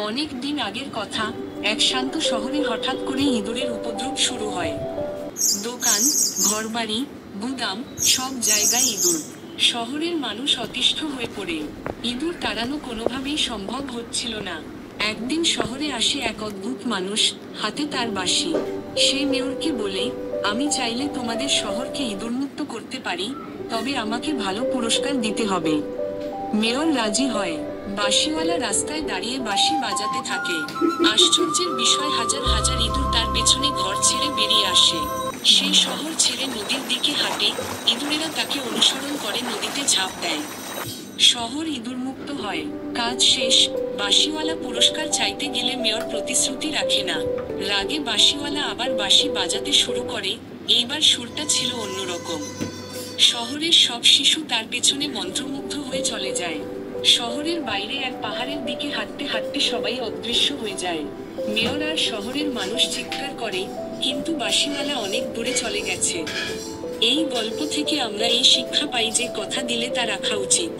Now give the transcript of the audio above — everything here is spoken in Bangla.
অনেক দিন আগের কথা, এক শান্ত শহরে হঠাৎ করে ইঁদুরের উপদ্রব শুরু হয়। দোকান, ঘরবাড়ি, গুদাম, সব জায়গায় ইঁদুর। শহরের মানুষ অতিষ্ঠ হয়ে পড়ে। ইঁদুর তাড়ানো কোনোভাবেই সম্ভব হচ্ছিল না। একদিন শহরে আসে এক অদ্ভুত মানুষ, হাতে তার বাঁশি। সে মেয়রকে বলে, আমি চাইলে তোমাদের শহরকে ইঁদুরমুক্ত করতে পারি, তবে আমাকে ভালো পুরস্কার দিতে হবে। মেয়র রাজি হয়। বাঁশিওয়ালা রাস্তায় দাঁড়িয়ে বাঁশি বাজাতে থাকে। আশ্চর্যের বিষয়, হাজার হাজার ইঁদুর তার পেছনে ঘর ছেড়ে বেরিয়ে আসে। সে শহর ছেড়ে নদীর দিকে হাঁটে, ইঁদুরেরা তাকে অনুসরণ করে নদীতে ঝাঁপ দেয়। শহর ইঁদুরমুক্ত হয়। কাজ শেষ। বাঁশিওয়ালা পুরস্কার চাইতে গেলে মেয়র প্রতিশ্রুতি রাখে না। রাগে বাঁশিওয়ালা আবার বাঁশি বাজাতে শুরু করে, এইবার সুরটা ছিল অন্যরকম। শহরের সব শিশু তার পেছনে মন্ত্রমুগ্ধ হয়ে চলে যায়। শহরের বাইরে এক পাহাড়ের দিকে হাঁটতে হাঁটতে সবাই অদৃশ্য হয়ে যায়। মেয়র আর শহরের মানুষ চিৎকার করে, কিন্তু বাঁশিওয়ালা অনেক দূরে চলে গেছে। এই গল্প থেকে আমরা এই শিক্ষা পাই যে কথা দিলে তা রাখা উচিত।